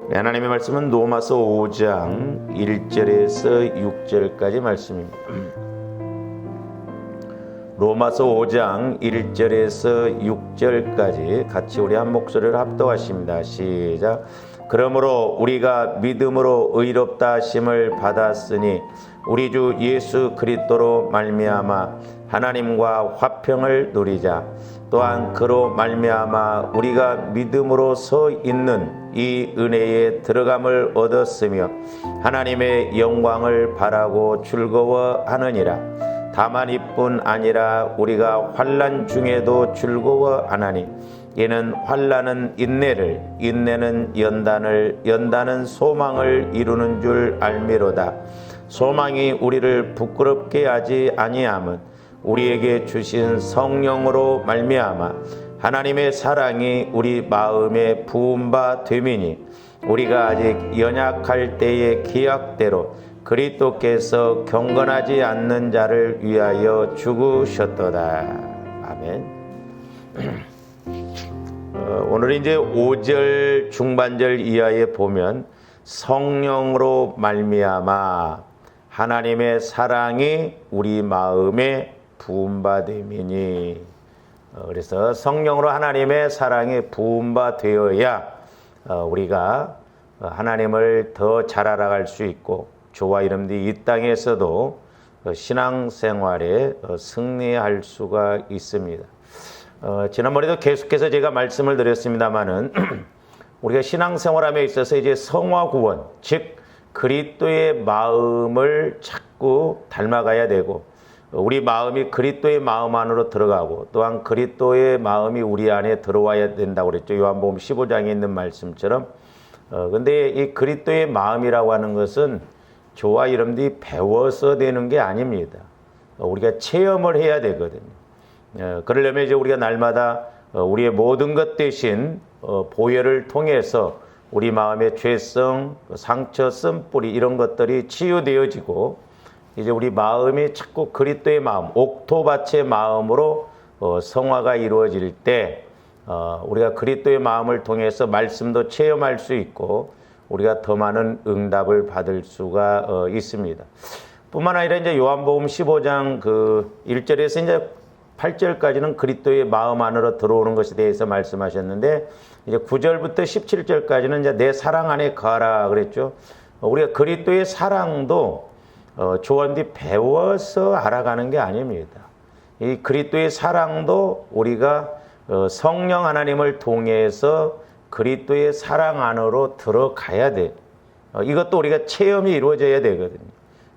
하나님의 말씀은 로마서 5장 1절에서 6절까지 말씀입니다. 로마서 5장 1절에서 6절까지 같이 우리 한 목소리를 합독하십니다. 시작. 그러므로 우리가 믿음으로 의롭다 하심을 받았으니 우리 주 예수 그리스도로 말미암아 하나님과 화평을 누리자. 또한 그로 말미암아 우리가 믿음으로 서 있는 이 은혜에 들어감을 얻었으며 하나님의 영광을 바라고 즐거워하느니라. 다만 이뿐 아니라 우리가 환난 중에도 즐거워하나니 이는 환난은 인내를, 인내는 연단을, 연단은 소망을 이루는 줄 알미로다. 소망이 우리를 부끄럽게 하지 아니함은 우리에게 주신 성령으로 말미암아 하나님의 사랑이 우리 마음에 부은 바 됨이니 우리가 아직 연약할 때의 기약대로 그리스도께서 경건하지 않는 자를 위하여 죽으셨도다. 아멘. 오늘 이제 5절 중반절 이하에 보면 성령으로 말미암아 하나님의 사랑이 우리 마음에 부은 바 됨이니, 그래서 성령으로 하나님의 사랑이 부은 바 되어야 우리가 하나님을 더 잘 알아갈 수 있고 저와 여러분들이 이 땅에서도 신앙생활에 승리할 수가 있습니다. 지난번에도 계속해서 제가 말씀을 드렸습니다마는 우리가 신앙생활함에 있어서 이제 성화구원, 즉 그리스도의 마음을 자꾸 닮아가야 되고 우리 마음이 그리스도의 마음 안으로 들어가고 또한 그리스도의 마음이 우리 안에 들어와야 된다고 그랬죠. 요한복음 15장에 있는 말씀처럼. 근데 이 그리스도의 마음이라고 하는 것은 저와 여러분들이 배워서 되는 게 아닙니다. 우리가 체험을 해야 되거든요. 그러려면 이제 우리가 날마다 우리의 모든 것 대신 보혈을 통해서 우리 마음의 죄성, 상처, 쓴뿌리 이런 것들이 치유되어지고 이제 우리 마음이 자꾸 그리스도의 마음, 옥토밭의 마음으로 성화가 이루어질 때 우리가 그리스도의 마음을 통해서 말씀도 체험할 수 있고 우리가 더 많은 응답을 받을 수가 있습니다. 뿐만 아니라 이제 요한복음 15장 그 1절에서 이제 8절까지는 그리스도의 마음 안으로 들어오는 것에 대해서 말씀하셨는데 이제 9절부터 17절까지는 이제 내 사랑 안에 거하라 그랬죠. 우리가 그리스도의 사랑도 조언디 배워서 알아가는 게 아닙니다. 이 그리스도의 사랑도 우리가 성령 하나님을 통해서 그리스도의 사랑 안으로 들어가야 돼. 이것도 우리가 체험이 이루어져야 되거든요.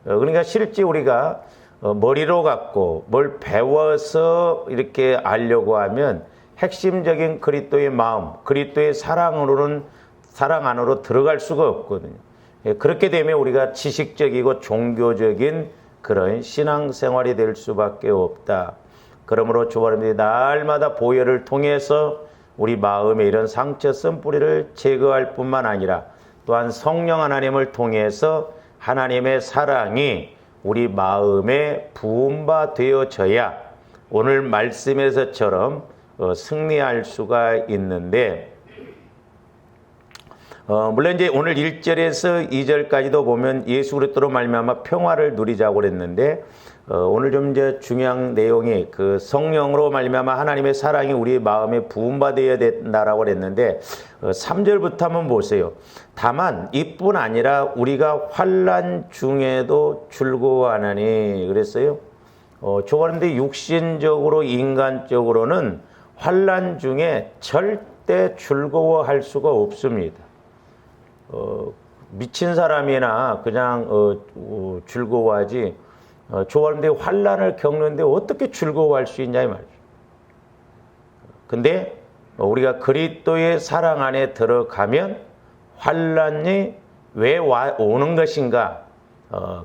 그러니까 실제 우리가 머리로 갖고 뭘 배워서 이렇게 알려고 하면 핵심적인 그리스도의 마음, 그리스도의 사랑 안으로 들어갈 수가 없거든요. 그렇게 되면 우리가 지식적이고 종교적인 그런 신앙생활이 될 수밖에 없다. 그러므로 저와 여러분들이 날마다 보혈을 통해서 우리 마음에 이런 상처 쓴뿌리를 제거할 뿐만 아니라 또한 성령 하나님을 통해서 하나님의 사랑이 우리 마음에 부은 바 되어져야 오늘 말씀에서처럼 승리할 수가 있는데, 물론 이제 오늘 1절에서 2절까지도 보면 예수 그리스도로 말미암아 평화를 누리자고 그랬는데 오늘 좀 이제 중요한 내용이 그 성령으로 말미암아 하나님의 사랑이 우리 마음에 부은 바 되어야 된다라고 그랬는데 3절부터 한번 보세요. 다만 이뿐 아니라 우리가 환난 중에도 즐거워하나니 그랬어요. 그런데 육신적으로 인간적으로는 환난 중에 절대 즐거워할 수가 없습니다. 미친 사람이나 그냥 즐거워하지 좋아하는데 환난을 겪는데 어떻게 즐거워할 수 있냐 이 말이죠. 근데 우리가 그리스도의 사랑 안에 들어가면 환난이 왜 오는 것인가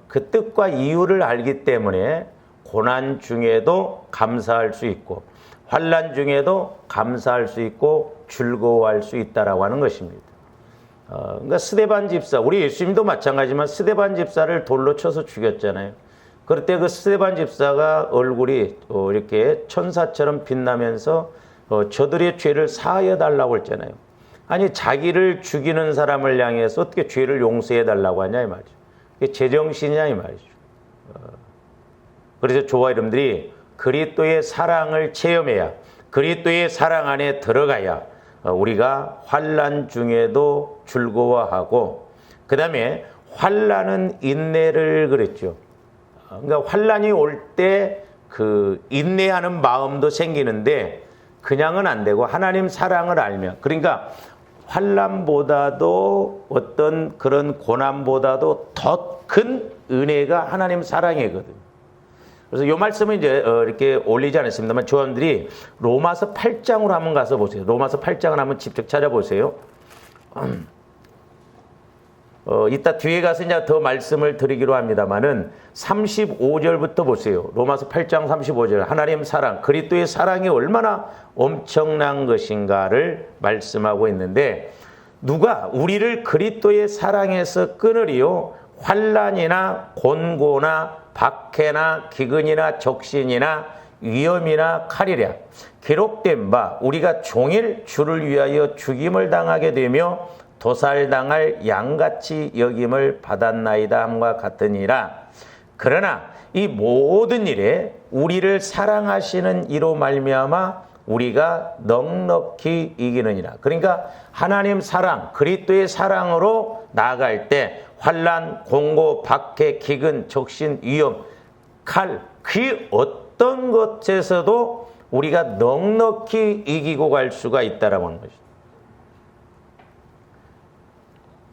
그 뜻과 이유를 알기 때문에 고난 중에도 감사할 수 있고 환난 중에도 감사할 수 있고 즐거워할 수 있다라고 하는 것입니다. 그러니까 스데반 집사, 우리 예수님도 마찬가지지만 스데반 집사를 돌로 쳐서 죽였잖아요. 그럴 때 그 스데반 집사가 얼굴이 이렇게 천사처럼 빛나면서 저들의 죄를 사하여 달라고 했잖아요. 아니 자기를 죽이는 사람을 향해서 어떻게 죄를 용서해 달라고 하냐 이 말이죠. 이게 제정신이냐 이 말이죠. 그래서 조화 여러분들이 그리스도의 사랑을 체험해야, 그리스도의 사랑 안에 들어가야 우리가 환난 중에도 즐거워하고, 그 다음에 환난은 인내를 그랬죠. 그러니까 환난이 올 때 그 인내하는 마음도 생기는데 그냥은 안 되고 하나님 사랑을 알면, 그러니까 환난보다도 어떤 그런 고난보다도 더 큰 은혜가 하나님 사랑이거든요. 그래서 이 말씀을 이제 이렇게 올리지 않았습니다만 조원들이 로마서 8장으로 한번 가서 보세요. 로마서 8장을 한번 직접 찾아보세요. 이따 뒤에 가서 이제 더 말씀을 드리기로 합니다만은 35절부터 보세요. 로마서 8장 35절. 하나님 사랑, 그리스도의 사랑이 얼마나 엄청난 것인가를 말씀하고 있는데, 누가 우리를 그리스도의 사랑에서 끊으리요? 환난이나 곤고나 박해나 기근이나 적신이나 위험이나 칼이랴. 기록된 바 우리가 종일 주를 위하여 죽임을 당하게 되며 도살당할 양같이 여김을 받았나이다 함과 같으니라. 그러나 이 모든 일에 우리를 사랑하시는 이로 말미암아 우리가 넉넉히 이기느니라. 그러니까 하나님 사랑, 그리스도의 사랑으로 나아갈 때 환난, 공고, 박해, 기근, 적신, 위험, 칼, 그 어떤 것에서도 우리가 넉넉히 이기고 갈 수가 있다라고 하는 것이죠.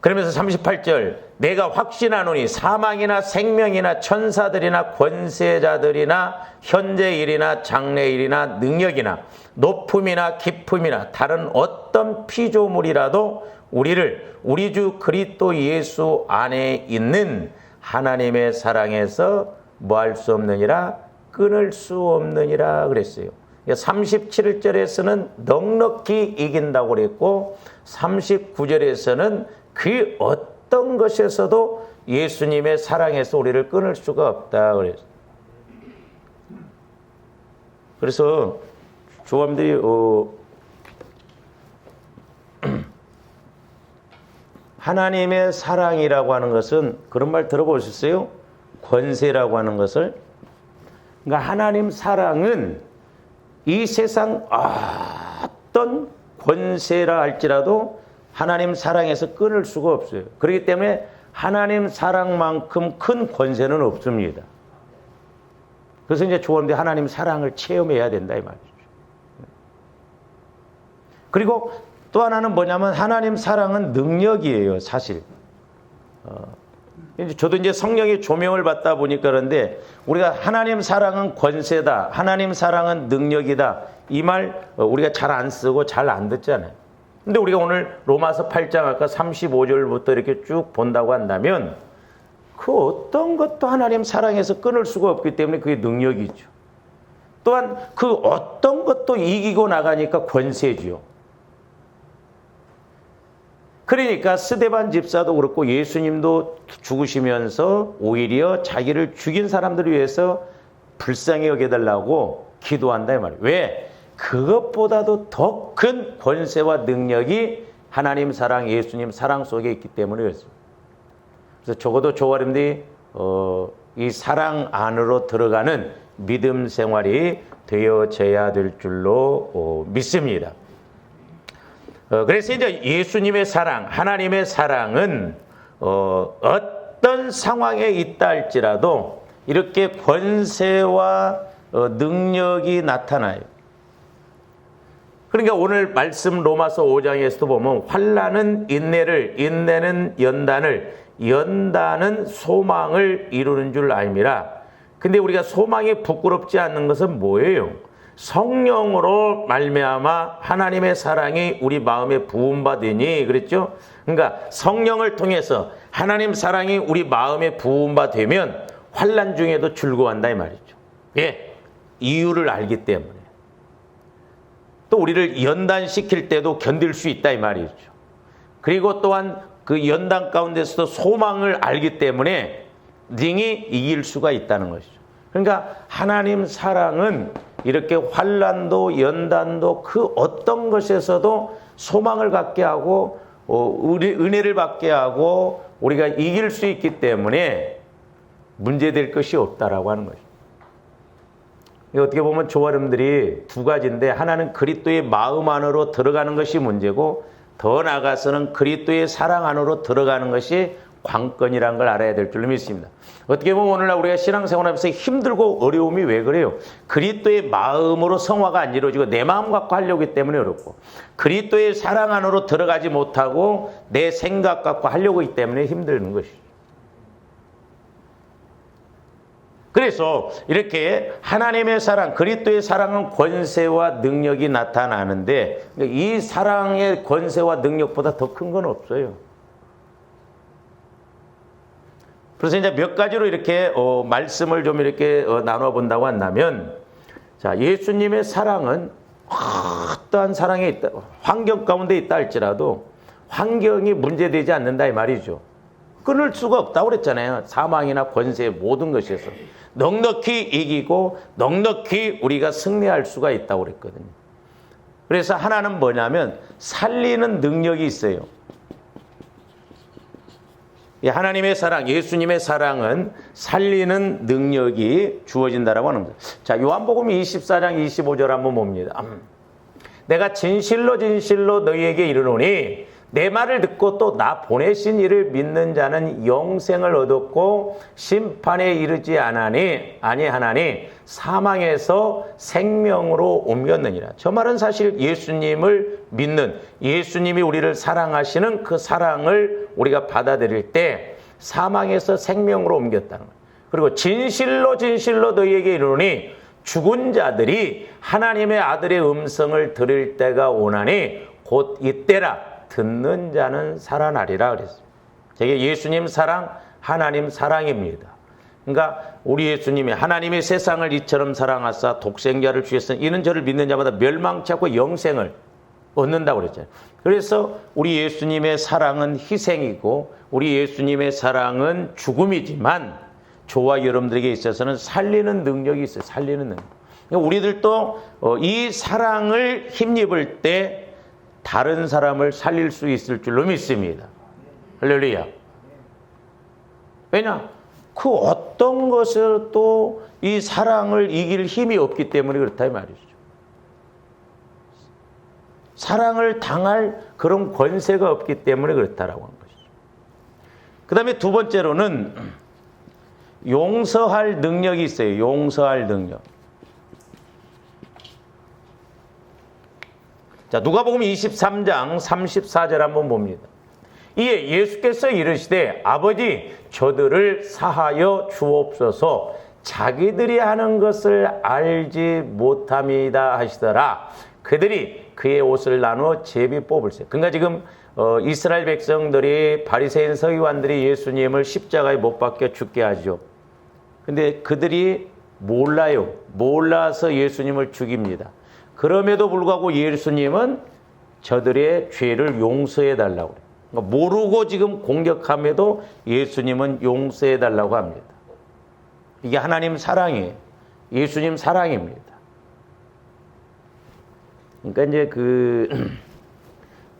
그러면서 38절, 내가 확신하노니 사망이나 생명이나 천사들이나 권세자들이나 현재일이나 장래일이나 능력이나 높음이나 깊음이나 다른 어떤 피조물이라도 우리를 우리 주 그리스도 예수 안에 있는 하나님의 사랑에서 뭐 할 수 없느니라, 끊을 수 없느니라 그랬어요. 37절에서는 넉넉히 이긴다고 그랬고 39절에서는 그 어떤 것에서도 예수님의 사랑에서 우리를 끊을 수가 없다 그랬어요. 그래서 조감들이 하나님의 사랑이라고 하는 것은 그런 말 들어보셨어요? 권세라고 하는 것을. 그러니까 하나님 사랑은 이 세상 어떤 권세라 할지라도 하나님 사랑에서 끊을 수가 없어요. 그렇기 때문에 하나님 사랑만큼 큰 권세는 없습니다. 그래서 이제 조원대 하나님 사랑을 체험해야 된다 이 말이죠. 그리고 또 하나는 뭐냐면 하나님 사랑은 능력이에요, 사실. 저도 이제 성령의 조명을 받다 보니까 그런데 우리가 하나님 사랑은 권세다, 하나님 사랑은 능력이다, 이 말 우리가 잘 안 쓰고 잘 안 듣잖아요. 근데 우리가 오늘 로마서 8장 아까 35절부터 이렇게 쭉 본다고 한다면 그 어떤 것도 하나님 사랑에서 끊을 수가 없기 때문에 그게 능력이죠. 또한 그 어떤 것도 이기고 나가니까 권세지요. 그러니까 스데반 집사도 그렇고 예수님도 죽으시면서 오히려 자기를 죽인 사람들을 위해서 불쌍히 여겨달라고 기도한다 이 말이에요. 왜? 그것보다도 더 큰 권세와 능력이 하나님 사랑, 예수님 사랑 속에 있기 때문에 그렇습니다. 그래서 적어도 조화림들이 이 사랑 안으로 들어가는 믿음 생활이 되어져야 될 줄로 믿습니다. 그래서 이제 예수님의 사랑, 하나님의 사랑은 어떤 상황에 있다 할지라도 이렇게 권세와 능력이 나타나요. 그러니까 오늘 말씀 로마서 5장에서도 보면 환난은 인내를, 인내는 연단을, 연단은 소망을 이루는 줄 알미라. 근데 우리가 소망이 부끄럽지 않는 것은 뭐예요? 성령으로 말미암아 하나님의 사랑이 우리 마음에 부음받으니 그랬죠? 그러니까 성령을 통해서 하나님 사랑이 우리 마음에 부음받으면 환난 중에도 즐거워한다 이 말이죠. 예, 이유를 알기 때문에. 또 우리를 연단시킬 때도 견딜 수 있다 이 말이죠. 그리고 또한 그 연단 가운데서도 소망을 알기 때문에 능히 이길 수가 있다는 것이죠. 그러니까 하나님 사랑은 이렇게 환난도 연단도 그 어떤 것에서도 소망을 갖게 하고 우리 은혜를 받게 하고 우리가 이길 수 있기 때문에 문제될 것이 없다라고 하는 거죠. 어떻게 보면 조아름들이 두 가지인데, 하나는 그리스도의 마음 안으로 들어가는 것이 문제고, 더 나아가서는 그리스도의 사랑 안으로 들어가는 것이 관건이라는 걸 알아야 될 줄로 믿습니다. 어떻게 보면 오늘날 우리가 신앙생활하면서 힘들고 어려움이 왜 그래요? 그리스도의 마음으로 성화가 안 이루어지고 내 마음 갖고 하려고 하기 때문에 어렵고, 그리스도의 사랑 안으로 들어가지 못하고 내 생각 갖고 하려고 하기 때문에 힘드는 것이죠. 그래서 이렇게 하나님의 사랑, 그리스도의 사랑은 권세와 능력이 나타나는데, 이 사랑의 권세와 능력보다 더 큰 건 없어요. 그래서 이제 몇 가지로 이렇게 말씀을 좀 이렇게 나눠 본다고 한다면, 자, 예수님의 사랑은 어떠한 사랑에 있다, 환경 가운데 있다 할지라도 환경이 문제되지 않는다 이 말이죠. 끊을 수가 없다고 그랬잖아요. 사망이나 권세 모든 것에서 넉넉히 이기고 넉넉히 우리가 승리할 수가 있다고 그랬거든요. 그래서 하나는 뭐냐면 살리는 능력이 있어요. 하나님의 사랑, 예수님의 사랑은 살리는 능력이 주어진다라고 하는 거죠. 자, 요한복음 24장 25절 한번 봅니다. 내가 진실로 진실로 너희에게 이르노니 내 말을 듣고 또 나 보내신 이를 믿는 자는 영생을 얻었고 심판에 이르지 아니하나니 사망에서 생명으로 옮겼느니라. 저 말은 사실 예수님을 믿는, 예수님이 우리를 사랑하시는 그 사랑을 우리가 받아들일 때 사망에서 생명으로 옮겼다는 거예요. 그리고 진실로 진실로 너희에게 이르노니 죽은 자들이 하나님의 아들의 음성을 들을 때가 오나니 곧 이때라. 듣는 자는 살아나리라 그랬어요. 되게 예수님 사랑, 하나님 사랑입니다. 그러니까 우리 예수님이 하나님의 세상을 이처럼 사랑하사 독생자를 주셨으니 이는 저를 믿는 자마다 멸망치 않고 영생을 얻는다고 그랬잖아요. 그래서 우리 예수님의 사랑은 희생이고 우리 예수님의 사랑은 죽음이지만 저와 여러분들에게 있어서는 살리는 능력이 있어요. 살리는 능력. 그러니까 우리들도 이 사랑을 힘입을 때 다른 사람을 살릴 수 있을 줄로 믿습니다. 할렐루야. 왜냐? 그 어떤 것에도 이 사랑을 이길 힘이 없기 때문에 그렇다 이 말이죠. 사랑을 당할 그런 권세가 없기 때문에 그렇다라고 하는 것이죠. 그 다음에 두 번째로는 용서할 능력이 있어요. 용서할 능력. 자, 누가복음 23장 34절 한번 봅니다. 이에 예수께서 이르시되 아버지 저들을 사하여 주옵소서 자기들이 하는 것을 알지 못함이다 하시더라. 그들이 그의 옷을 나누어 제비 뽑을세. 그러니까 지금 이스라엘 백성들이 바리새인 서기관들이 예수님을 십자가에 못 박혀 죽게 하죠. 근데 그들이 몰라요. 몰라서 예수님을 죽입니다. 그럼에도 불구하고 예수님은 저들의 죄를 용서해 달라고 그래요. 그러니까 모르고 지금 공격함에도 예수님은 용서해 달라고 합니다. 이게 하나님 사랑이에요. 예수님 사랑입니다. 그러니까 이제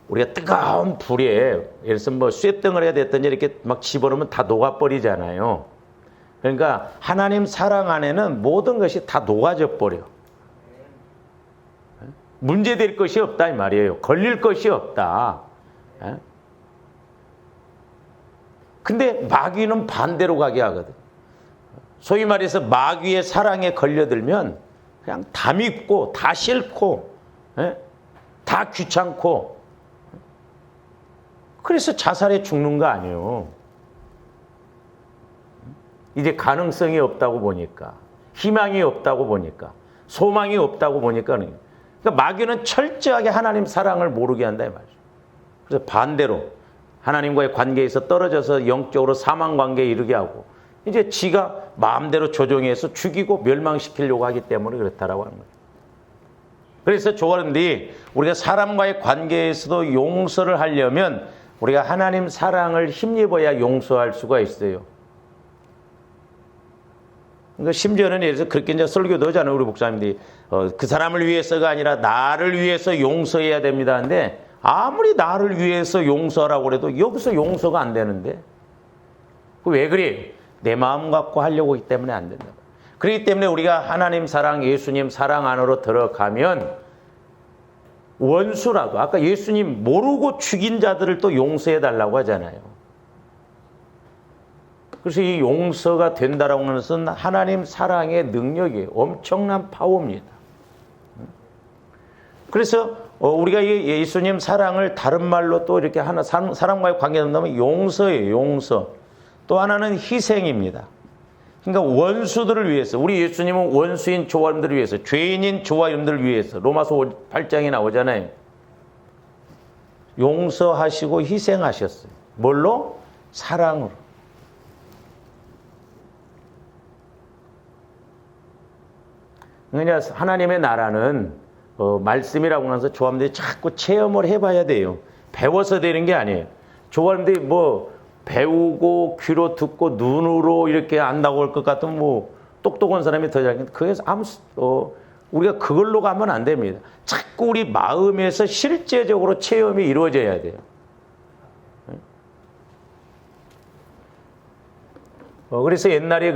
우리가 뜨거운 불에 예를 들어서 뭐 쇳덩을 해야 됐든지 이렇게 막 집어넣으면 다 녹아버리잖아요. 그러니까 하나님 사랑 안에는 모든 것이 다 녹아져 버려. 문제될 것이 없다 이 말이에요. 걸릴 것이 없다. 근데 마귀는 반대로 가게 하거든. 소위 말해서 마귀의 사랑에 걸려들면 그냥 다 밉고 다 싫고 다 귀찮고 그래서 자살해 죽는 거 아니에요. 이제 가능성이 없다고 보니까, 희망이 없다고 보니까, 소망이 없다고 보니까 그러니까 마귀는 철저하게 하나님 사랑을 모르게 한다 이 말이죠. 그래서 반대로 하나님과의 관계에서 떨어져서 영적으로 사망 관계에 이르게 하고 이제 지가 마음대로 조종해서 죽이고 멸망시키려고 하기 때문에 그렇다라고 하는 거죠. 그래서 조언들이 우리가 사람과의 관계에서도 용서를 하려면 우리가 하나님 사랑을 힘입어야 용서할 수가 있어요. 그러니까 심지어는 예를 들어서 그렇게 이제 설교도 하잖아요. 우리 목사님들이. 그 사람을 위해서가 아니라 나를 위해서 용서해야 됩니다. 근데 아무리 나를 위해서 용서라고 해도 여기서 용서가 안 되는데. 왜 그래? 내 마음 갖고 하려고 하기 때문에 안 된다. 그렇기 때문에 우리가 하나님 사랑, 예수님 사랑 안으로 들어가면 원수라도 아까 예수님 모르고 죽인 자들을 또 용서해 달라고 하잖아요. 그래서 이 용서가 된다라고 하는 것은 하나님 사랑의 능력이에요. 엄청난 파워입니다. 그래서 우리가 이 예수님 사랑을 다른 말로 또 이렇게 하나 사람과의 관계를 넣으면 용서예요. 용서. 또 하나는 희생입니다. 그러니까 원수들을 위해서 우리 예수님은 원수인 조화림들을 위해서 죄인인 조화림들을 위해서 로마서 8장에 나오잖아요. 용서하시고 희생하셨어요. 뭘로? 사랑으로. 그러니까 하나님의 나라는 말씀이라고 해서 조화림들이 자꾸 체험을 해봐야 돼요. 배워서 되는 게 아니에요. 조화림들이 뭐 배우고 귀로 듣고 눈으로 이렇게 안다고 할 것 같으면 뭐 똑똑한 사람이 더 잘. 그래서 우리가 그걸로 가면 안 됩니다. 자꾸 우리 마음에서 실제적으로 체험이 이루어져야 돼요. 그래서 옛날에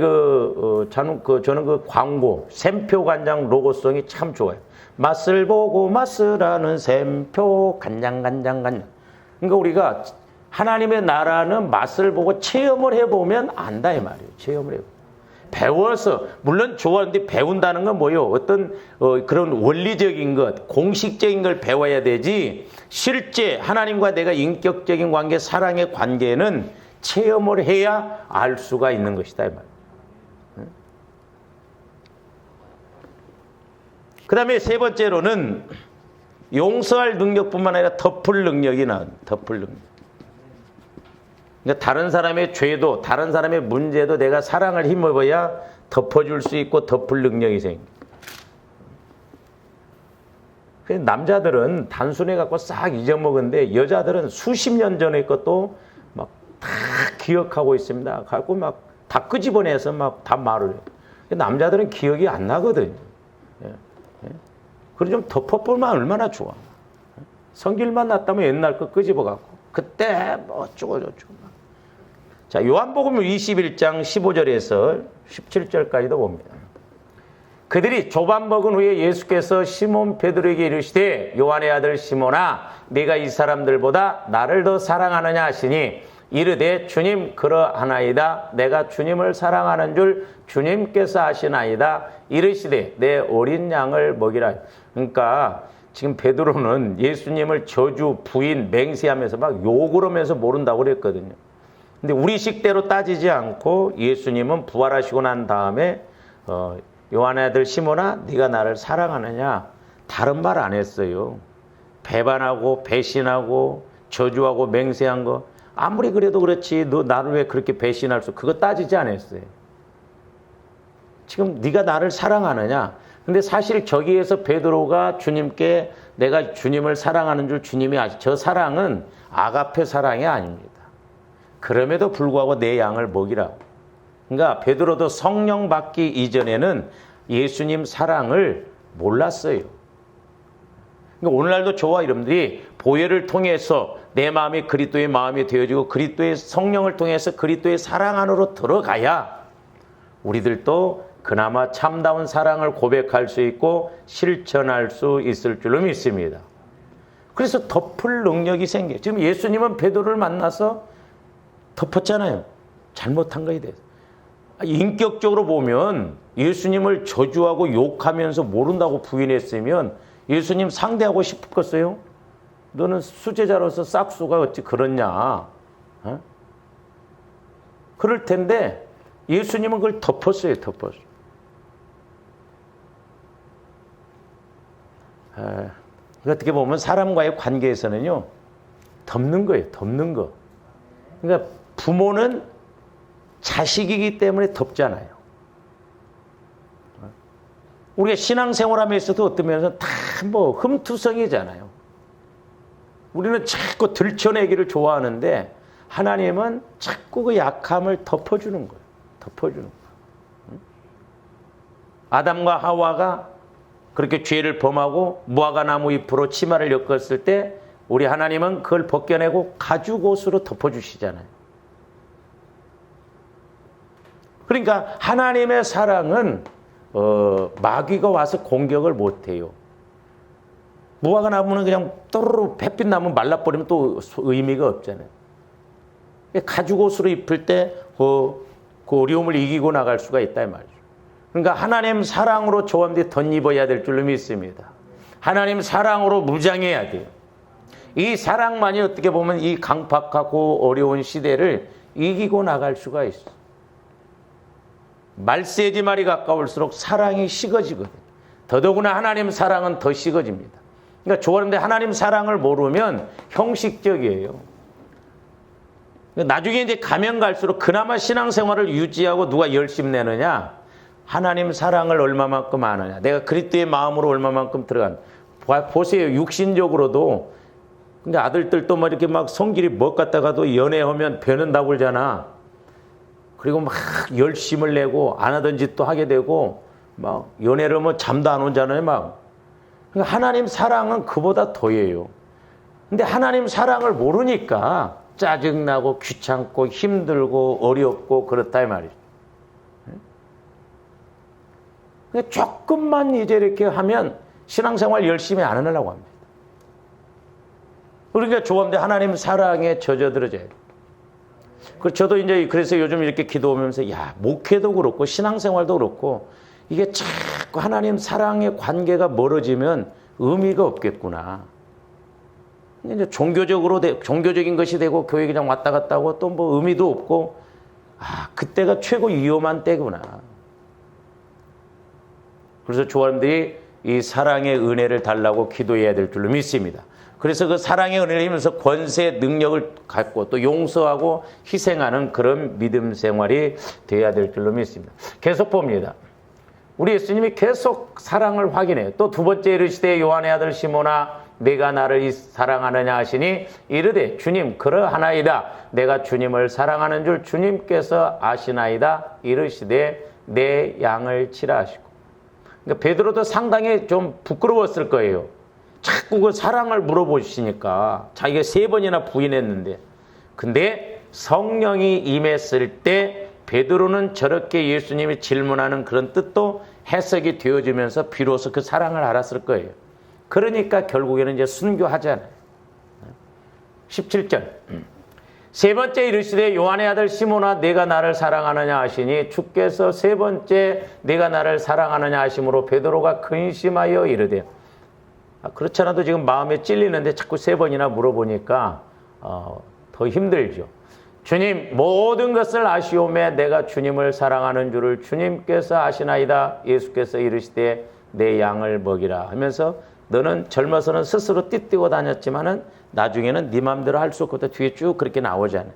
저는 그 광고 샘표 간장 로고송이 참 좋아요. 맛을 보고 맛을 하는 샘표 간장. 그러니까 우리가 하나님의 나라는 맛을 보고 체험을 해보면 안다 이 말이에요. 체험을 해보면. 배워서 물론 좋아하는데 배운다는 건 뭐예요? 어떤 그런 원리적인 것, 공식적인 걸 배워야 되지 실제 하나님과 내가 인격적인 관계, 사랑의 관계는 체험을 해야 알 수가 있는 것이다 이 말이에요. 그 다음에 세 번째로는 용서할 능력뿐만 아니라 덮을 능력이 나옵니다. 덮을 능력. 그러니까 다른 사람의 죄도 다른 사람의 문제도 내가 사랑을 힘입어야 덮어줄 수 있고 덮을 능력이 생깁니다. 남자들은 단순해 갖고 싹 잊어먹은데 여자들은 수십 년 전의 것도 막 다 기억하고 있습니다. 갖고 막 다 끄집어내서 막 다 말을 해요. 남자들은 기억이 안 나거든요. 그래 좀 덮어보면 얼마나 좋아. 성질만 났다면 옛날 거 끄집어 갖고 그때 뭐 어쩌고 저쩌고. 자, 요한복음 21장 15절에서 17절까지도 봅니다. 그들이 조반 먹은 후에 예수께서 시몬 베드로에게 이르시되 요한의 아들 시몬아 네가 이 사람들보다 나를 더 사랑하느냐 하시니 이르되 주님 그러하나이다. 내가 주님을 사랑하는 줄 주님께서 아시나이다. 이르시되 내 어린 양을 먹이라. 그러니까 지금 베드로는 예수님을 저주, 부인, 맹세하면서 막 욕을 하면서 모른다고 그랬거든요. 근데 우리 식대로 따지지 않고 예수님은 부활하시고 난 다음에 요한의 아들 시몬아 네가 나를 사랑하느냐 다른 말 안 했어요. 배반하고 배신하고 저주하고 맹세한 거 아무리 그래도 그렇지 너 나를 왜 그렇게 배신할 수 그거 따지지 않았어요. 지금 네가 나를 사랑하느냐. 근데 사실 저기에서 베드로가 주님께 내가 주님을 사랑하는 줄 주님이 아시. 저 사랑은 아가페 사랑이 아닙니다. 그럼에도 불구하고 내 양을 먹이라. 그러니까 베드로도 성령 받기 이전에는 예수님 사랑을 몰랐어요. 그러니까 오늘날도 저와 여러분들이 보혈을 통해서 내 마음이 그리스도의 마음이 되어지고 그리스도의 성령을 통해서 그리스도의 사랑 안으로 들어가야 우리들도 그나마 참다운 사랑을 고백할 수 있고 실천할 수 있을 줄로 믿습니다. 그래서 덮을 능력이 생겨요. 지금 예수님은 베드로를 만나서 덮었잖아요. 잘못한 거에 대해서. 인격적으로 보면 예수님을 저주하고 욕하면서 모른다고 부인했으면 예수님 상대하고 싶었어요? 너는 수제자로서 싹수가 어찌 그렇냐? 그럴 텐데 예수님은 그걸 덮었어요. 덮었어요. 어떻게 보면 사람과의 관계에서는요. 덮는 거예요. 덮는 거. 그러니까 부모는 자식이기 때문에 덮잖아요. 우리가 신앙생활하면서도 어떤 면에서 다 뭐 흠투성이잖아요. 우리는 자꾸 들춰내기를 좋아하는데 하나님은 자꾸 그 약함을 덮어주는 거예요. 덮어주는 거예요. 아담과 하와가 그렇게 죄를 범하고 무화과 나무 잎으로 치마를 엮었을 때 우리 하나님은 그걸 벗겨내고 가죽옷으로 덮어주시잖아요. 그러니까 하나님의 사랑은 마귀가 와서 공격을 못해요. 무화과 나무는 그냥 또르르 햇빛 나면 말라버리면 또 의미가 없잖아요. 가죽옷으로 입을 때 그 어려움을 이기고 나갈 수가 있다 이 말이죠. 그러니까 하나님 사랑으로 조함돼 덧입어야 될 줄로 믿습니다. 하나님 사랑으로 무장해야 돼요. 이 사랑만이 어떻게 보면 이 강팍하고 어려운 시대를 이기고 나갈 수가 있어요. 말세지 말이 가까울수록 사랑이 식어지거든요. 더더구나 하나님 사랑은 더 식어집니다. 그러니까 좋아하는데 하나님 사랑을 모르면 형식적이에요. 나중에 이제 가면 갈수록 그나마 신앙생활을 유지하고 누가 열심 내느냐? 하나님 사랑을 얼마만큼 아느냐? 내가 그리스도의 마음으로 얼마만큼 들어간. 보세요. 육신적으로도 근데 아들들도 막 이렇게 막 성질이 뭐 같다가도 연애하면 변한다고 그러잖아. 그리고 막 열심을 내고 안 하던 짓도 하게 되고 막 연애를 하면 잠도 안 오잖아요. 막. 그러니까 하나님 사랑은 그보다 더해요. 근데 하나님 사랑을 모르니까 짜증나고 귀찮고 힘들고 어렵고 그렇다 이 말이죠. 그러니까 조금만 이제 이렇게 하면 신앙생활 열심히 안 하려고 합니다. 그러니까 조함대 하나님 사랑에 젖어들어져야 돼요. 저도 이제 그래서 요즘 이렇게 기도하면서 야, 목회도 그렇고 신앙생활도 그렇고 이게 자꾸 하나님 사랑의 관계가 멀어지면 의미가 없겠구나. 이제 종교적인 것이 되고 교회 그냥 왔다 갔다 하고 또 뭐 의미도 없고 그때가 최고 위험한 때구나. 그래서 조원들이 이 사랑의 은혜를 달라고 기도해야 될 줄로 믿습니다. 그래서 그 사랑의 은혜를 힘면서 권세, 능력을 갖고 또 용서하고 희생하는 그런 믿음 생활이 돼야 될 줄로 믿습니다. 계속 봅니다. 우리 예수님이 계속 사랑을 확인해요. 또 두 번째 이르시되 요한의 아들 시몬아 내가 나를 사랑하느냐 하시니 이르되 주님 그러하나이다. 내가 주님을 사랑하는 줄 주님께서 아시나이다. 이르시되 내 양을 치라 하시고. 그러니까 베드로도 상당히 좀 부끄러웠을 거예요. 자꾸 그 사랑을 물어보시니까 자기가 3번이나 부인했는데 근데 성령이 임했을 때 베드로는 저렇게 예수님이 질문하는 그런 뜻도 해석이 되어지면서 비로소 그 사랑을 알았을 거예요. 그러니까 결국에는 이제 순교하잖아요. 17절. 세 번째 이르시되 요한의 아들 시몬아 내가 나를 사랑하느냐 하시니 주께서 세 번째 내가 나를 사랑하느냐 하심으로 베드로가 근심하여 이르되 그렇지 않아도 지금 마음에 찔리는데 자꾸 3번이나 물어보니까 더 힘들죠. 주님 모든 것을 아시오매 내가 주님을 사랑하는 줄을 주님께서 아시나이다. 예수께서 이르시되 내 양을 먹이라 하면서 너는 젊어서는 스스로 띠뛰고 다녔지만은 나중에는 네 마음대로 할 수 없거든. 뒤에 쭉 그렇게 나오잖아요.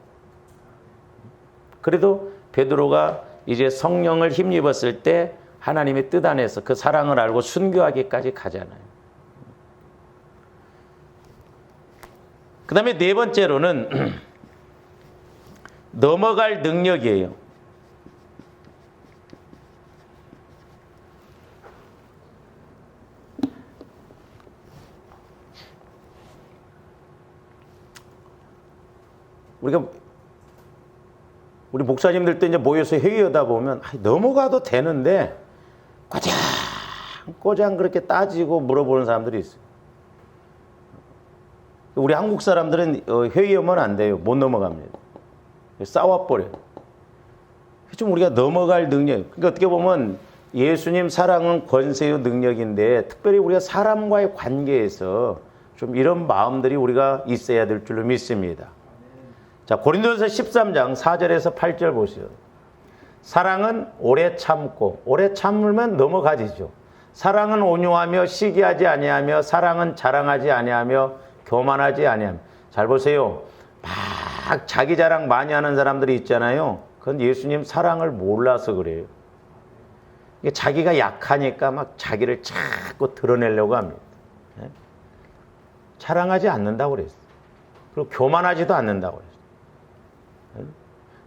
그래도 베드로가 이제 성령을 힘입었을 때 하나님의 뜻 안에서 그 사랑을 알고 순교하기까지 가잖아요. 그 다음에 네 번째로는 넘어갈 능력이에요. 우리 목사님들도 이제 모여서 회의하다 보면 넘어가도 되는데 꼬장 그렇게 따지고 물어보는 사람들이 있어요. 우리 한국 사람들은 회의하면 안 돼요. 못 넘어갑니다. 싸워버려요. 좀 우리가 넘어갈 능력. 그러니까 어떻게 보면 예수님 사랑은 권세요 능력인데 특별히 우리가 사람과의 관계에서 좀 이런 마음들이 우리가 있어야 될 줄로 믿습니다. 자, 고린도전서 13장 4절에서 8절 보시죠. 사랑은 오래 참고, 오래 참으면 넘어가지죠. 사랑은 온유하며 시기하지 아니하며 사랑은 자랑하지 아니하며 교만하지 아니하며. 잘 보세요. 막 자기 자랑 많이 하는 사람들이 있잖아요. 그건 예수님 사랑을 몰라서 그래요. 자기가 약하니까 막 자기를 자꾸 드러내려고 합니다. 자랑하지 않는다고 그랬어요. 그리고 교만하지도 않는다고 그랬어요.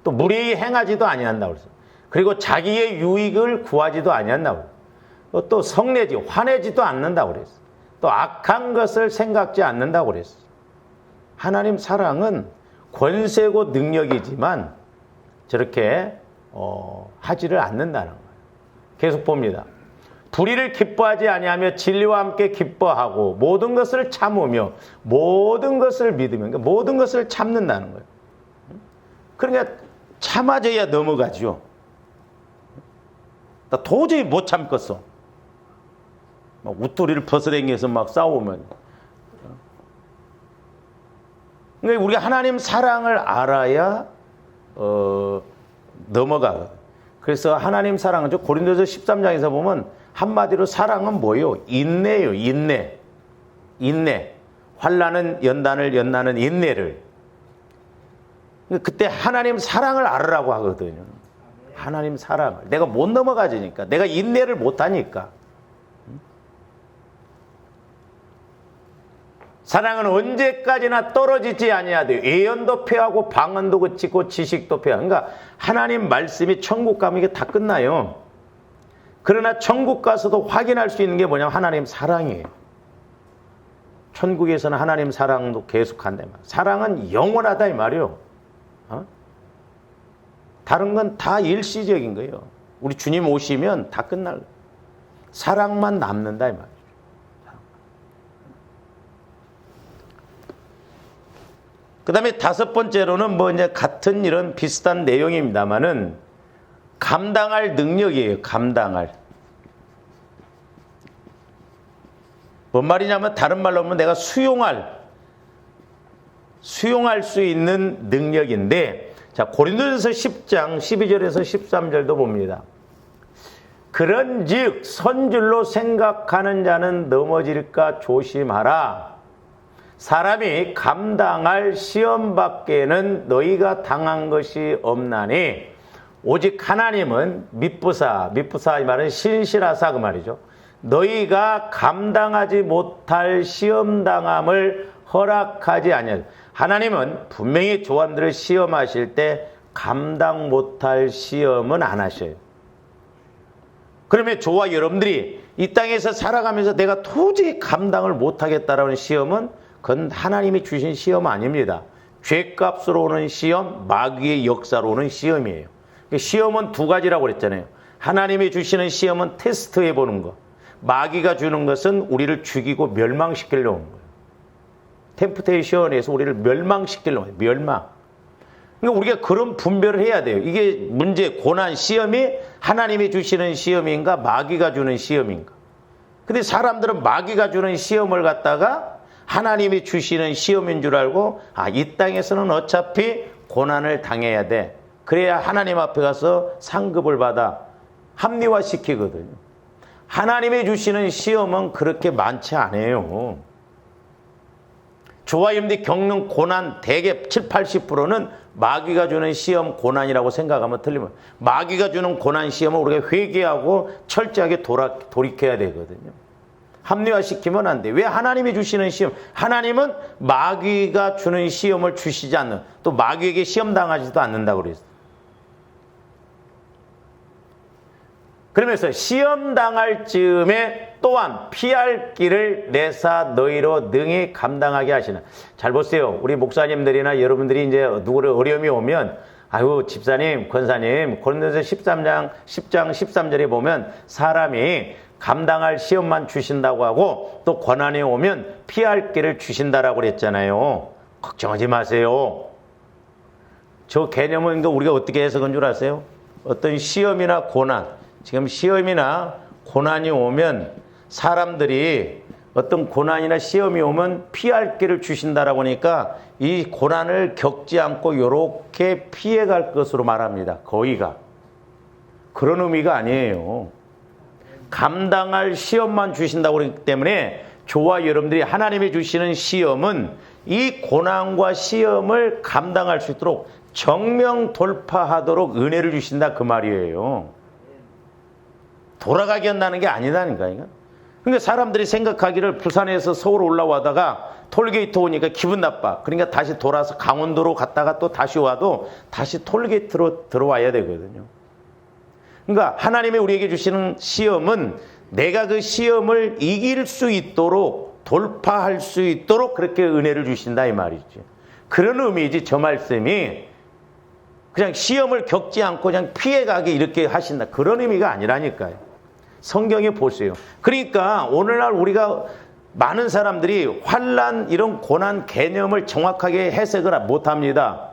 또 무례히 행하지도 아니한다고 그랬어요. 그리고 자기의 유익을 구하지도 아니한다고 그랬어요. 또 성내지, 화내지도 않는다고 그랬어. 또 악한 것을 생각지 않는다고 그랬어. 하나님 사랑은 권세고 능력이지만 저렇게 하지를 않는다는 거예요. 계속 봅니다. 불의를 기뻐하지 아니하며 진리와 함께 기뻐하고 모든 것을 참으며 모든 것을 믿으며, 그러니까 모든 것을 참는다는 거예요. 그러니까 참아져야 넘어가죠. 나 도저히 못 참겠어. 막 웃돌이를 벗어댕겨서 막 싸우면. 그러니까 우리가 하나님 사랑을 알아야 넘어가. 그래서 하나님 사랑은 고린도서 13장에서 보면 한마디로 사랑은 뭐예요? 인내예요. 인내. 환난은 연단을 인내를. 그때 하나님 사랑을 알으라고 하거든요. 하나님 사랑을. 내가 못 넘어가지니까. 내가 인내를 못하니까. 사랑은 언제까지나 떨어지지 아니하되 예언도 패하고 방언도 그치고 지식도 패하고. 그러니까 하나님 말씀이 천국 가면 이게 다 끝나요. 그러나 천국 가서도 확인할 수 있는 게 뭐냐면 하나님 사랑이에요. 천국에서는 하나님 사랑도 계속한다. 사랑은 영원하다 이 말이에요. 다른 건 다 일시적인 거예요. 우리 주님 오시면 다 끝날 거예요. 사랑만 남는다 이 말이에요. 그 다음에 다섯 번째로는 뭐 이제 같은 이런 비슷한 내용입니다만은 감당할 능력이에요. 감당할. 뭔 말이냐면 다른 말로 하면 내가 수용할 수 있는 능력인데, 자, 고린도전서 10장 12절에서 13절도 봅니다. 그런즉 선줄로 생각하는 자는 넘어질까 조심하라. 사람이 감당할 시험 밖에는 너희가 당한 것이 없나니 오직 하나님은 미쁘사 이 말은 신실하사 그 말이죠. 너희가 감당하지 못할 시험 당함을 허락하지 아니하라. 하나님은 분명히 조안들을 시험하실 때 감당 못할 시험은 안 하셔요. 그러면 저와 여러분들이 이 땅에서 살아가면서 내가 도저히 감당을 못하겠다라는 시험은 그건 하나님이 주신 시험 아닙니다. 죄값으로 오는 시험, 마귀의 역사로 오는 시험이에요. 시험은 두 가지라고 그랬잖아요. 하나님이 주시는 시험은 테스트해 보는 거. 마귀가 주는 것은 우리를 죽이고 멸망시키려고 하는 거예요. 템프테이션에서 우리를 멸망시키려고 해요. 멸망. 그러니까 우리가 그런 분별을 해야 돼요. 이게 문제, 고난, 시험이 하나님이 주시는 시험인가 마귀가 주는 시험인가. 근데 사람들은 마귀가 주는 시험을 갖다가 하나님이 주시는 시험인 줄 알고 이 땅에서는 어차피 고난을 당해야 돼. 그래야 하나님 앞에 가서 상급을 받아 합리화시키거든요. 하나님이 주시는 시험은 그렇게 많지 않아요. 저와 여러분들이 겪는 고난 대개 7, 80%는 마귀가 주는 시험 고난이라고 생각하면 틀리면, 마귀가 주는 고난 시험은 우리가 회개하고 철저하게 돌이켜야 되거든요. 합리화시키면 안 돼. 왜 하나님이 주시는 시험? 하나님은 마귀가 주는 시험을 주시지 않는, 또 마귀에게 시험 당하지도 않는다고 그랬어요. 그러면서 시험 당할 즈음에 또한 피할 길을 내사 너희로 능히 감당하게 하시나. 잘 보세요. 우리 목사님들이나 여러분들이 이제 누구를 어려움이 오면, 아유 집사님, 권사님, 고린도서 10장 13절에 보면 사람이 감당할 시험만 주신다고 하고 또 고난이 오면 피할 길을 주신다라고 그랬잖아요. 걱정하지 마세요. 저 개념은 우리가 어떻게 해석한 줄 아세요? 어떤 시험이나 고난, 지금 시험이나 고난이 오면 사람들이 어떤 고난이나 시험이 오면 피할 길을 주신다라고 하니까 이 고난을 겪지 않고 이렇게 피해갈 것으로 말합니다. 거의가. 그런 의미가 아니에요. 감당할 시험만 주신다고 그러기 때문에 저와 여러분들이 하나님이 주시는 시험은 이 고난과 시험을 감당할 수 있도록 정명 돌파하도록 은혜를 주신다 그 말이에요. 돌아가게 한다는 게 아니다니까요. 그러니까 사람들이 생각하기를 부산에서 서울 올라와다가 톨게이트 오니까 기분 나빠. 그러니까 다시 돌아서 강원도로 갔다가 또 다시 와도 다시 톨게이트로 들어와야 되거든요. 그러니까 하나님이 우리에게 주시는 시험은 내가 그 시험을 이길 수 있도록, 돌파할 수 있도록 그렇게 은혜를 주신다 이 말이죠. 그런 의미이지 저 말씀이 그냥 시험을 겪지 않고 그냥 피해가게 이렇게 하신다, 그런 의미가 아니라니까요. 성경에 보세요. 그러니까 오늘날 우리가 많은 사람들이 환난, 이런 고난 개념을 정확하게 해석을 못합니다.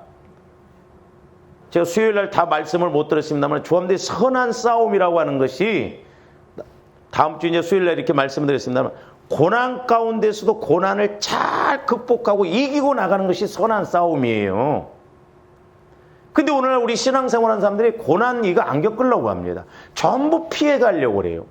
제가 수요일날 다 말씀을 못 들었습니다만 조합들이 선한 싸움이라고 하는 것이, 다음 주 이제 수요일날 이렇게 말씀을 드렸습니다만, 고난 가운데서도 고난을 잘 극복하고 이기고 나가는 것이 선한 싸움이에요. 근데 오늘날 우리 신앙생활하는 사람들이 고난 이거 안 겪으려고 합니다. 전부 피해가려고 그래요.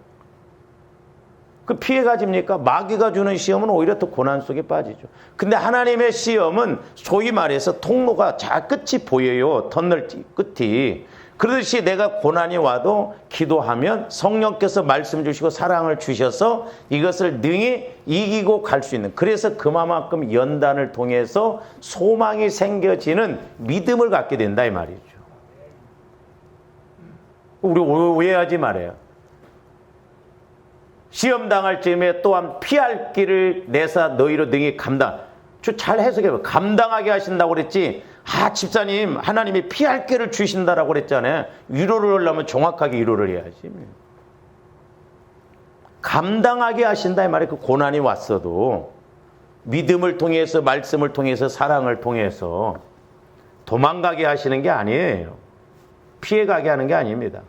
그 피해가집니까? 마귀가 주는 시험은 오히려 더 고난 속에 빠지죠. 근데 하나님의 시험은 소위 말해서 통로가 잘 끝이 보여요. 터널 끝이. 그러듯이 내가 고난이 와도 기도하면 성령께서 말씀 주시고 사랑을 주셔서 이것을 능히 이기고 갈 수 있는, 그래서 그만큼 연단을 통해서 소망이 생겨지는 믿음을 갖게 된다 이 말이죠. 우리 오해하지 말아요. 시험 당할 즈음에 또한 피할 길을 내사 너희로 능히 감당. 잘 해석해봐. 감당하게 하신다고 그랬지. 집사님, 하나님이 피할 길을 주신다라고 그랬잖아요. 위로를 하려면 정확하게 위로를 해야지. 감당하게 하신다 이 말이에요. 그 고난이 왔어도 믿음을 통해서, 말씀을 통해서, 사랑을 통해서 도망가게 하시는 게 아니에요. 피해가게 하는 게 아닙니다.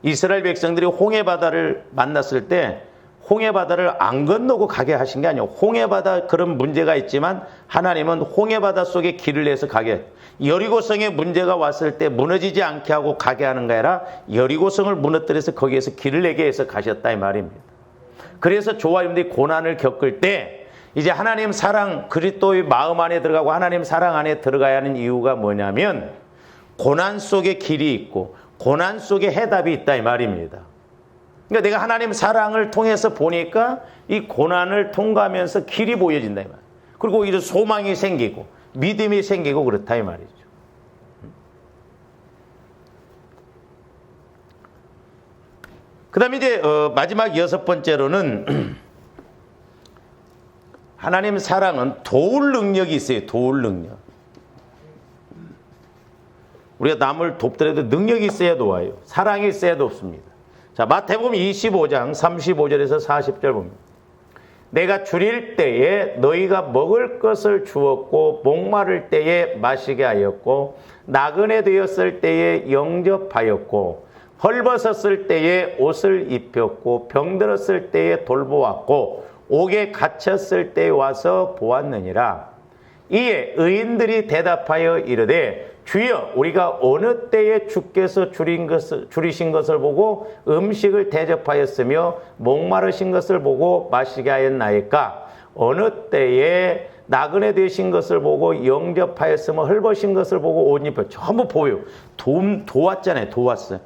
이스라엘 백성들이 홍해바다를 만났을 때 홍해바다를 안 건너고 가게 하신 게 아니에요. 홍해바다 그런 문제가 있지만 하나님은 홍해바다 속에 길을 내서 가게, 여리고성에 문제가 왔을 때 무너지지 않게 하고 가게 하는 게 아니라 여리고성을 무너뜨려서 거기에서 길을 내게 해서 가셨다 이 말입니다. 그래서 조화님들이 고난을 겪을 때 이제 하나님 사랑, 그리스도의 마음 안에 들어가고 하나님 사랑 안에 들어가야 하는 이유가 뭐냐면 고난 속에 길이 있고 고난 속에 해답이 있다 이 말입니다. 그러니까 내가 하나님 사랑을 통해서 보니까 이 고난을 통과하면서 길이 보여진다 이 말. 그리고 오히려 소망이 생기고 믿음이 생기고 그렇다 이 말이죠. 그 다음에 이제 마지막 6번째로는 하나님 사랑은 도울 능력이 있어요. 도울 능력. 우리가 남을 돕더라도 능력이 있어야 도와요. 사랑이 있어야 돕습니다. 자, 마태복음 25장 35절에서 40절 봅니다. 내가 줄일 때에 너희가 먹을 것을 주었고 목마를 때에 마시게 하였고 나그네 되었을 때에 영접하였고 헐벗었을 때에 옷을 입혔고 병들었을 때에 돌보았고 옥에 갇혔을 때에 와서 보았느니라. 이에 의인들이 대답하여 이르되 주여, 우리가 어느 때에 주께서 줄이신 것을 보고 음식을 대접하였으며 목마르신 것을 보고 마시게 하였나이까? 어느 때에 나그네 되신 것을 보고 영접하였으며 헐벗은 것을 보고 옷 입혔. 전부 보여. 도왔잖아요. 도왔어요.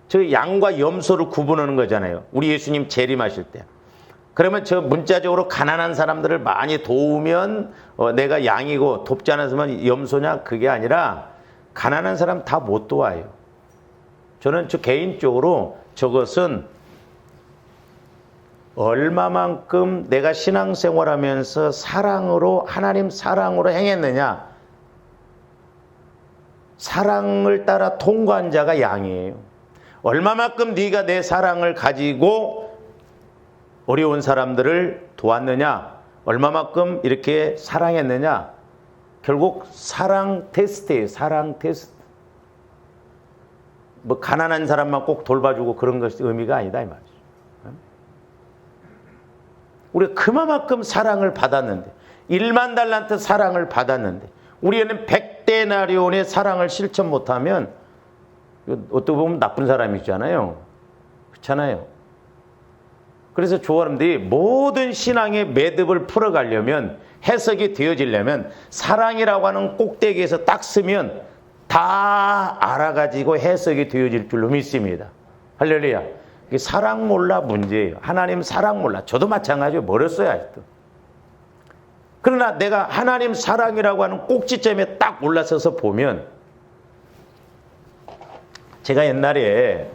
저 양과 염소를 구분하는 거잖아요. 우리 예수님 재림하실 때. 그러면 저 문자적으로 가난한 사람들을 많이 도우면 내가 양이고 돕지 않은 사람은 염소냐? 그게 아니라 가난한 사람 다 못 도와요. 저는 저 개인적으로 저것은 얼마만큼 내가 신앙생활하면서 사랑으로, 하나님 사랑으로 행했느냐. 사랑을 따라 통과한 자가 양이에요. 얼마만큼 네가 내 사랑을 가지고 어려운 사람들을 도왔느냐, 얼마만큼 이렇게 사랑했느냐. 결국 사랑 테스트예요. 사랑 테스트. 뭐 가난한 사람만 꼭 돌봐주고 그런 것이 의미가 아니다 이 말이죠. 우리가 그만큼 사랑을 받았는데, 1만 달란트 사랑을 받았는데 우리는 100데나리온의 사랑을 실천 못하면 어떻게 보면 나쁜 사람이잖아요. 그렇잖아요. 그래서 조화람들이 모든 신앙의 매듭을 풀어가려면, 해석이 되어지려면 사랑이라고 하는 꼭대기에서 딱 쓰면 다 알아가지고 해석이 되어질 줄로 믿습니다. 할렐루야. 사랑 몰라 문제예요. 하나님 사랑 몰라. 저도 마찬가지예요. 멀었어요 아직도. 그러나 내가 하나님 사랑이라고 하는 꼭지점에 딱 올라서서 보면, 제가 옛날에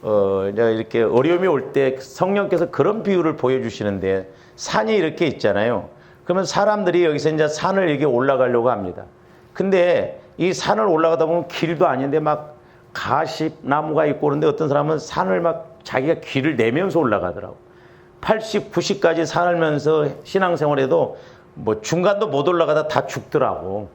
이제 이렇게 어려움이 올 때 성령께서 그런 비유를 보여주시는데, 산이 이렇게 있잖아요. 그러면 사람들이 여기서 이제 산을 이렇게 올라가려고 합니다. 근데 이 산을 올라가다 보면 길도 아닌데 막 가시나무가 있고 그런데 어떤 사람은 산을 막 자기가 길을 내면서 올라가더라고. 80, 90까지 살면서 신앙생활에도 뭐 중간도 못 올라가다 다 죽더라고.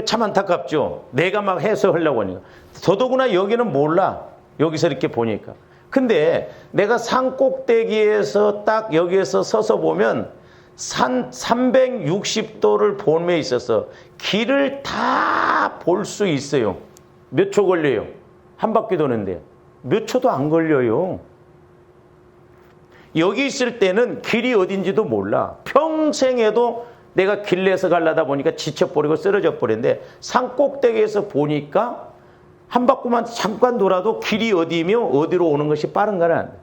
참 안타깝죠. 내가 막 해석하려고 하니까. 더더구나 여기는 몰라. 여기서 이렇게 보니까. 근데 내가 산 꼭대기에서 딱 여기에서 서서 보면 산 360도를 봄에 있어서 길을 다 볼 수 있어요. 몇 초 걸려요? 한 바퀴 도는데. 몇 초도 안 걸려요. 여기 있을 때는 길이 어딘지도 몰라. 평생에도 내가 길 내서 가려다 보니까 지쳐버리고 쓰러져 버렸는데 산 꼭대기에서 보니까 한 바퀴만 잠깐 돌아도 길이 어디며 어디로 오는 것이 빠른가는 안 돼.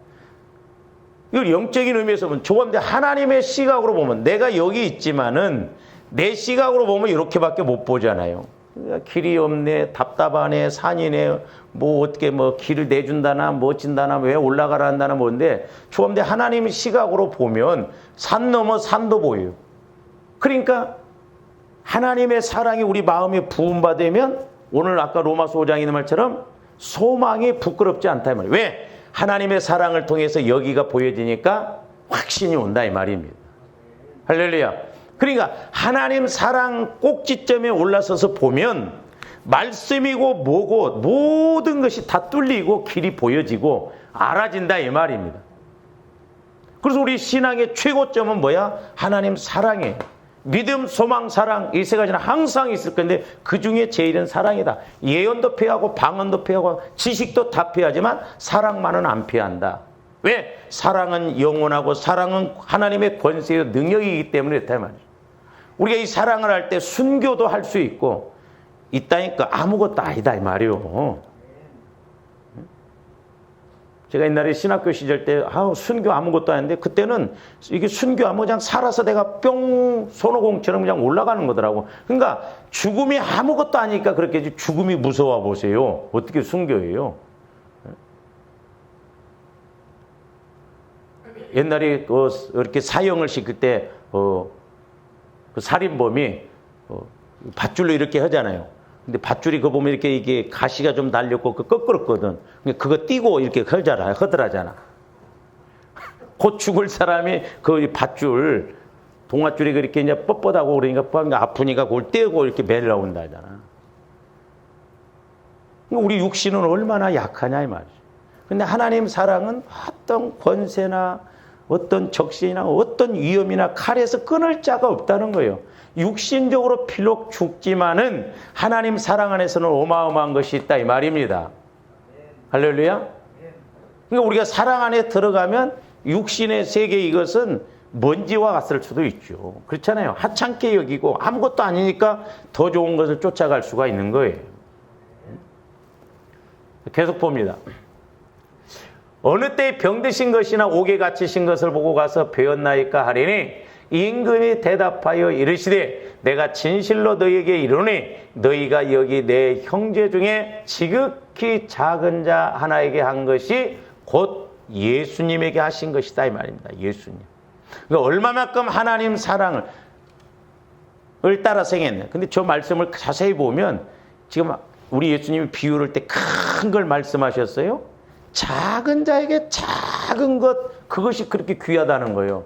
이걸 영적인 의미에서 보면 좋은데 하나님의 시각으로 보면 내가 여기 있지만은 내 시각으로 보면 이렇게밖에 못 보잖아요. 그러니까 길이 없네, 답답하네, 산이네, 뭐 어떻게 뭐 길을 내준다나 멋진다나 왜 올라가라 한다나 뭔데 좋은데 하나님의 시각으로 보면 산 넘어 산도 보여요. 그러니까 하나님의 사랑이 우리 마음에 부음받으면 오늘 아까 로마서 5장에 있는 말처럼 소망이 부끄럽지 않다 이 말이에요. 왜? 하나님의 사랑을 통해서 여기가 보여지니까 확신이 온다 이 말입니다. 할렐루야. 그러니까 하나님 사랑 꼭지점에 올라서서 보면 말씀이고 뭐고 모든 것이 다 뚫리고 길이 보여지고 알아진다 이 말입니다. 그래서 우리 신앙의 최고점은 뭐야? 하나님 사랑이에요. 믿음, 소망, 사랑 이 세 가지는 항상 있을 건데 그 중에 제일은 사랑이다. 예언도 피하고 방언도 피하고 지식도 다 피하지만 사랑만은 안 피한다. 왜? 사랑은 영원하고 사랑은 하나님의 권세의 능력이기 때문에 그렇다 말이에요. 우리가 이 사랑을 할 때 순교도 할 수 있고 있다니까 아무것도 아니다 이 말이에요. 제가 옛날에 신학교 시절 때 순교 아무것도 아닌데 그때는 이게 순교하면 그냥 살아서 내가 뿅 손오공처럼 그냥 올라가는 거더라고. 그러니까 죽음이 아무것도 아니니까 그렇게 죽음이 무서워 보세요. 어떻게 순교해요? 옛날에 이렇게 사형을 시킬 때 그 살인범이 밧줄로 이렇게 하잖아요. 근데 밧줄이 그거 보면 이렇게 이게 가시가 좀 달렸고 그 거꾸로거든. 그거 띄고 이렇게 허들하잖아. 곧 죽을 사람이 그 밧줄 동아줄이 그렇게 이제 뻣뻣하고 그러니까 아프니까 그걸 떼고 이렇게 매려고 한다잖아. 우리 육신은 얼마나 약하냐 이 말이지. 근데 하나님 사랑은 어떤 권세나 어떤 적신이나 어떤 위험이나 칼에서 끊을 자가 없다는 거예요. 육신적으로 비록 죽지만은 하나님 사랑 안에서는 어마어마한 것이 있다 이 말입니다. 할렐루야. 그러니까 우리가 사랑 안에 들어가면 육신의 세계 이것은 먼지와 같을 수도 있죠. 그렇잖아요. 하찮게 여기고 아무것도 아니니까 더 좋은 것을 쫓아갈 수가 있는 거예요. 계속 봅니다. 어느 때에 병드신 것이나 옥에 갇히신 것을 보고 가서 배웠나이까 하리니 임금이 대답하여 이르시되 내가 진실로 너희에게 이르노니 너희가 여기 내 형제 중에 지극히 작은 자 하나에게 한 것이 곧 예수님에게 하신 것이다 이 말입니다. 예수님. 그러니까 얼마만큼 하나님 사랑을 따라서 행했냐. 근데 저 말씀을 자세히 보면 지금 우리 예수님이 비유를 때 큰 걸 말씀하셨어요. 작은 자에게 작은 것 그것이 그렇게 귀하다는 거예요.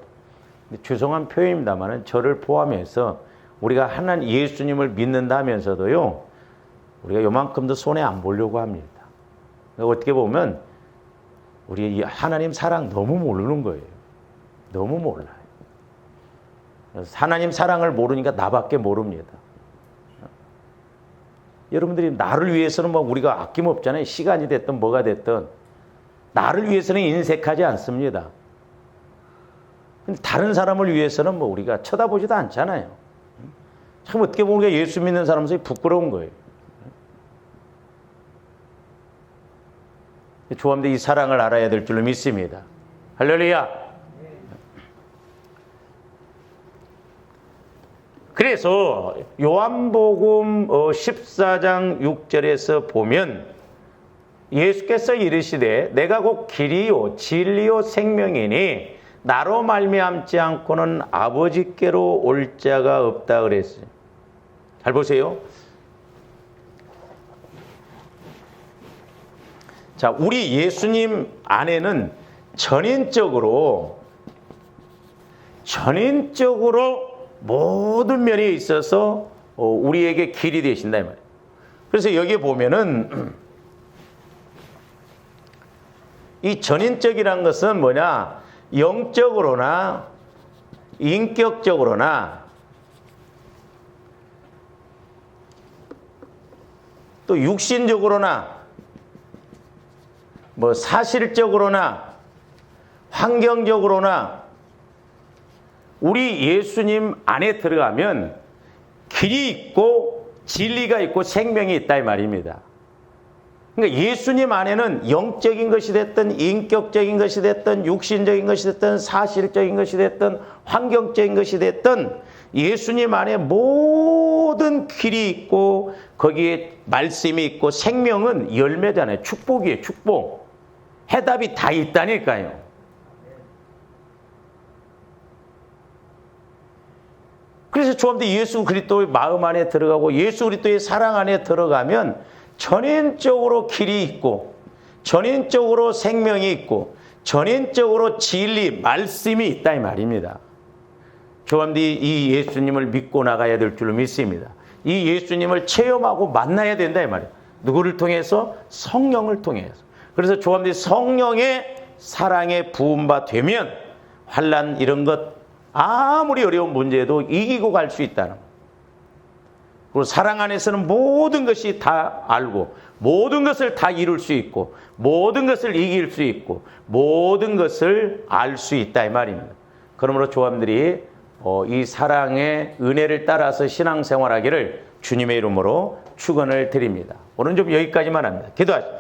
근데 죄송한 표현입니다만 저를 포함해서 우리가 하나님 예수님을 믿는다면서도요. 우리가 요만큼도 손에 안 보려고 합니다. 그러니까 어떻게 보면 우리 하나님 사랑 너무 모르는 거예요. 너무 몰라요. 하나님 사랑을 모르니까 나밖에 모릅니다. 여러분들이 나를 위해서는 뭐 우리가 아낌없잖아요. 시간이 됐든 뭐가 됐든 나를 위해서는 인색하지 않습니다. 근데 다른 사람을 위해서는 뭐 우리가 쳐다보지도 않잖아요. 참 어떻게 보면 우리가 예수 믿는 사람으로서 부끄러운 거예요. 조합대 이 사랑을 알아야 될 줄로 믿습니다. 할렐루야. 그래서 요한복음 14장 6절에서 보면 예수께서 이르시되 내가 곧 길이요 진리요 생명이니 나로 말미암지 않고는 아버지께로 올 자가 없다 그랬어요. 잘 보세요. 자, 우리 예수님 안에는 전인적으로 모든 면에 있어서 우리에게 길이 되신다 이 말이에요. 그래서 여기에 보면은 이 전인적이라는 것은 뭐냐? 영적으로나 인격적으로나 또 육신적으로나 뭐 사실적으로나 환경적으로나 우리 예수님 안에 들어가면 길이 있고 진리가 있고 생명이 있다 이 말입니다. 그러니까 예수님 안에는 영적인 것이 됐든 인격적인 것이 됐든 육신적인 것이 됐든 사실적인 것이 됐든 환경적인 것이 됐든 예수님 안에 모든 길이 있고 거기에 말씀이 있고 생명은 열매잖아요. 축복이에요. 축복. 해답이 다 있다니까요. 그래서 조합대 예수 그리스도의 마음 안에 들어가고 예수 그리스도의 사랑 안에 들어가면 전인적으로 길이 있고 전인적으로 생명이 있고 전인적으로 진리, 말씀이 있다 이 말입니다. 조합대 이 예수님을 믿고 나가야 될 줄로 믿습니다. 이 예수님을 체험하고 만나야 된다 이 말이에요. 누구를 통해서? 성령을 통해서. 그래서 조합대 성령의 사랑에 부음바 되면 환난 이런 것 아무리 어려운 문제도 이기고 갈 수 있다는 거예요. 그리고 사랑 안에서는 모든 것이 다 알고 모든 것을 다 이룰 수 있고 모든 것을 이길 수 있고 모든 것을 알 수 있다 이 말입니다. 그러므로 조함들이 이 사랑의 은혜를 따라서 신앙생활하기를 주님의 이름으로 축원을 드립니다. 오늘 좀 여기까지만 합니다. 기도하시죠.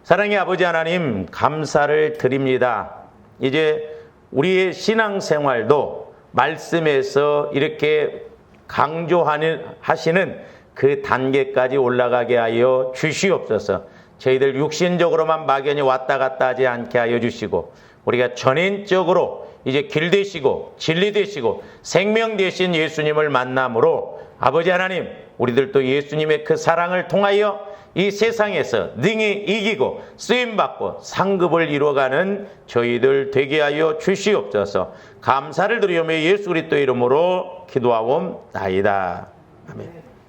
사랑의 아버지 하나님 감사를 드립니다. 이제 우리의 신앙생활도 말씀에서 이렇게 강조하시는 그 단계까지 올라가게 하여 주시옵소서. 저희들 육신적으로만 막연히 왔다 갔다 하지 않게 하여 주시고 우리가 전인적으로 이제 길 되시고 진리 되시고 생명 되신 예수님을 만남으로 아버지 하나님 우리들도 예수님의 그 사랑을 통하여 이 세상에서 능히 이기고 쓰임받고 상급을 이루어가는 저희들 되게 하여 주시옵소서. 감사를 드리오며 예수 그리스도 이름으로 기도하옵나이다. 아멘.